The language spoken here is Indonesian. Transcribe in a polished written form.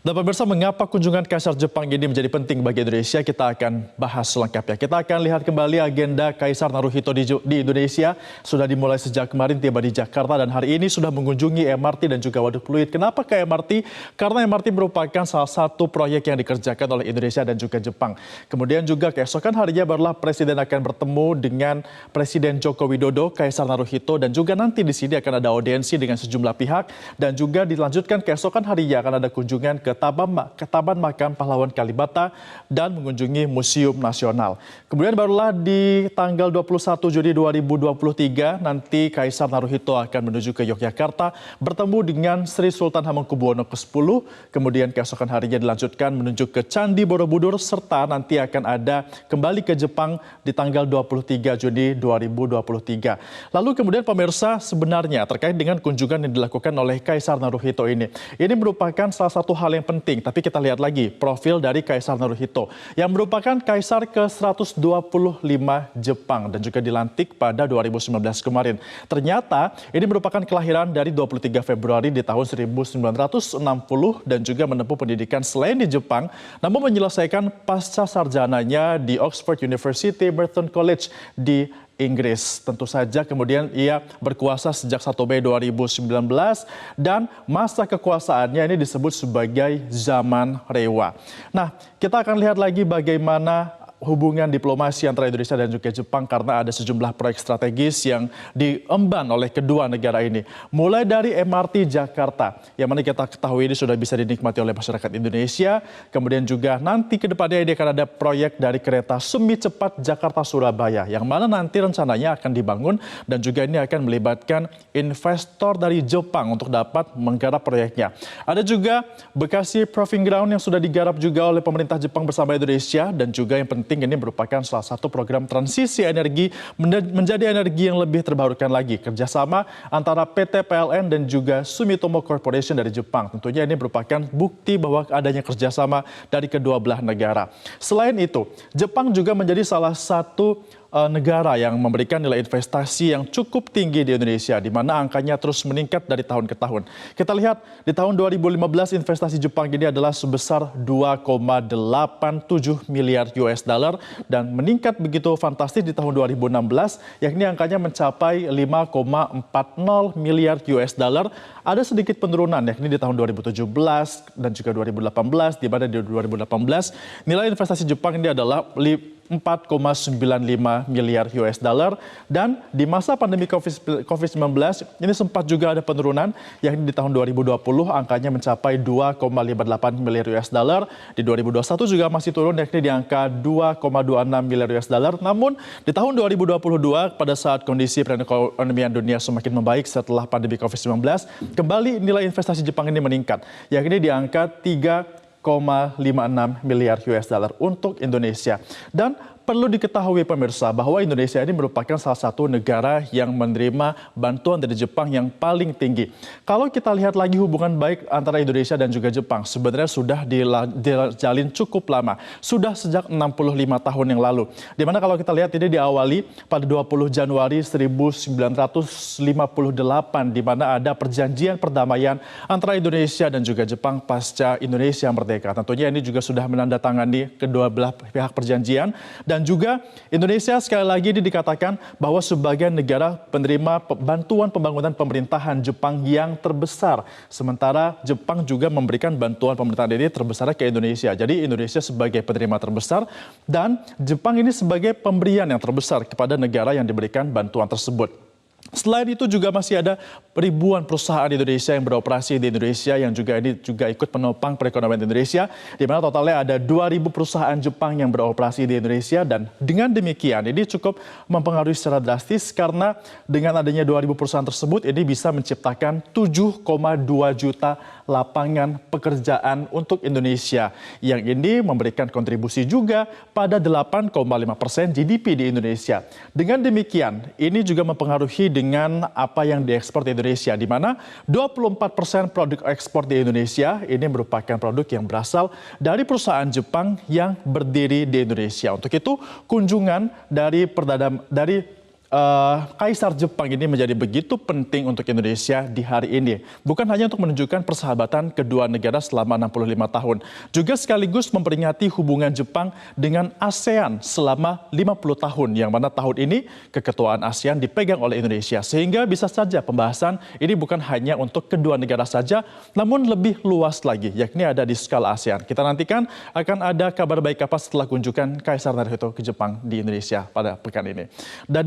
Dan pemirsa, mengapa kunjungan Kaisar Jepang ini menjadi penting bagi Indonesia? Kita akan bahas selengkapnya. Kita akan lihat kembali agenda Kaisar Naruhito di Indonesia. Sudah dimulai sejak kemarin tiba di Jakarta dan hari ini sudah mengunjungi MRT dan juga Waduk Pluit. Kenapa ke MRT? Karena MRT merupakan salah satu proyek yang dikerjakan oleh Indonesia dan juga Jepang. Kemudian juga keesokan harinya barulah Presiden akan bertemu dengan Presiden Joko Widodo, Kaisar Naruhito, dan juga nanti di sini akan ada audiensi dengan sejumlah pihak. Dan juga dilanjutkan keesokan harinya akan ada kunjungan ke Taman Makam Pahlawan Kalibata dan mengunjungi Museum Nasional. Kemudian barulah di tanggal 21 Juni 2023 nanti Kaisar Naruhito akan menuju ke Yogyakarta bertemu dengan Sri Sultan Hamengkubuwono ke-10. Kemudian keesokan harinya dilanjutkan menuju ke Candi Borobudur serta nanti akan ada kembali ke Jepang di tanggal 23 Juni 2023. Lalu kemudian pemirsa, sebenarnya terkait dengan kunjungan yang dilakukan oleh Kaisar Naruhito ini merupakan salah satu hal yang penting, tapi kita lihat lagi profil dari Kaisar Naruhito yang merupakan Kaisar ke-125 Jepang dan juga dilantik pada 2019 kemarin. Ternyata ini merupakan kelahiran dari 23 Februari di tahun 1960 dan juga menempuh pendidikan selain di Jepang, namun menyelesaikan pasca sarjananya di Oxford University Merton College di Inggris. Tentu saja kemudian ia berkuasa sejak 1 Mei 2019 dan masa kekuasaannya ini disebut sebagai zaman Reiwa. Nah, kita akan lihat lagi bagaimana hubungan diplomasi antara Indonesia dan juga Jepang karena ada sejumlah proyek strategis yang diemban oleh kedua negara ini. Mulai dari MRT Jakarta, yang mana kita ketahui ini sudah bisa dinikmati oleh masyarakat Indonesia. Kemudian juga nanti ke depannya ini akan ada proyek dari kereta semi cepat Jakarta-Surabaya, yang mana nanti rencananya akan dibangun dan juga ini akan melibatkan investor dari Jepang untuk dapat menggarap proyeknya. Ada juga Bekasi Proving Ground yang sudah digarap juga oleh pemerintah Jepang bersama Indonesia dan juga yang penting ini merupakan salah satu program transisi energi menjadi energi yang lebih terbarukan lagi. Kerjasama antara PT PLN dan juga Sumitomo Corporation dari Jepang. Tentunya ini merupakan bukti bahwa adanya kerjasama dari kedua belah negara. Selain itu, Jepang juga menjadi salah satu negara yang memberikan nilai investasi yang cukup tinggi di Indonesia, di mana angkanya terus meningkat dari tahun ke tahun. Kita lihat di tahun 2015 investasi Jepang ini adalah sebesar 2,87 miliar US dollar dan meningkat begitu fantastis di tahun 2016, yakni angkanya mencapai 5,40 miliar US dollar. Ada sedikit penurunan yakni di tahun 2017 dan juga 2018, di mana di 2018 nilai investasi Jepang ini adalah 4,95 miliar US dollar dan di masa pandemi COVID-19 ini sempat juga ada penurunan yakni di tahun 2020 angkanya mencapai 2,58 miliar US dollar, di 2021 juga masih turun yakni di angka 2,26 miliar US dollar. Namun di tahun 2022 pada saat kondisi perekonomian dunia semakin membaik setelah pandemi COVID-19, kembali nilai investasi Jepang ini meningkat yakni di angka 3,56 miliar US dollar untuk Indonesia. Dan perlu diketahui pemirsa bahwa Indonesia ini merupakan salah satu negara yang menerima bantuan dari Jepang yang paling tinggi. Kalau kita lihat lagi hubungan baik antara Indonesia dan juga Jepang sebenarnya sudah dijalin cukup lama. Sudah sejak 65 tahun yang lalu. Dimana kalau kita lihat ini diawali pada 20 Januari 1958 di mana ada perjanjian perdamaian antara Indonesia dan juga Jepang pasca Indonesia merdeka. Tentunya ini juga sudah menandatangani kedua belah pihak perjanjian. Dan juga Indonesia sekali lagi ini dikatakan bahwa sebagai negara penerima bantuan pembangunan pemerintahan Jepang yang terbesar. Sementara Jepang juga memberikan bantuan pemerintahan ini terbesar ke Indonesia. Jadi Indonesia sebagai penerima terbesar dan Jepang ini sebagai pemberian yang terbesar kepada negara yang diberikan bantuan tersebut. Selain itu juga masih ada ribuan perusahaan Indonesia yang beroperasi di Indonesia yang juga ikut menopang perekonomian Indonesia, di mana totalnya ada 2.000 perusahaan Jepang yang beroperasi di Indonesia dan dengan demikian ini cukup mempengaruhi secara drastis karena dengan adanya 2.000 perusahaan tersebut ini bisa menciptakan 7,2 juta lapangan pekerjaan untuk Indonesia yang ini memberikan kontribusi juga pada 8,5% GDP di Indonesia. Dengan demikian ini juga mempengaruhi dengan apa yang diekspor di Indonesia, di mana 24% produk ekspor di Indonesia ini merupakan produk yang berasal dari perusahaan Jepang yang berdiri di Indonesia. Untuk itu, kunjungan dari Kaisar Jepang ini menjadi begitu penting untuk Indonesia di hari ini. Bukan hanya untuk menunjukkan persahabatan kedua negara selama 65 tahun, juga sekaligus memperingati hubungan Jepang dengan ASEAN selama 50 tahun, yang mana tahun ini keketuaan ASEAN dipegang oleh Indonesia. Sehingga bisa saja pembahasan ini bukan hanya untuk kedua negara saja, namun lebih luas lagi, yakni ada di skala ASEAN. Kita nantikan akan ada kabar baik apa setelah kunjungan Kaisar Naruhito ke Jepang di Indonesia pada pekan ini. Dan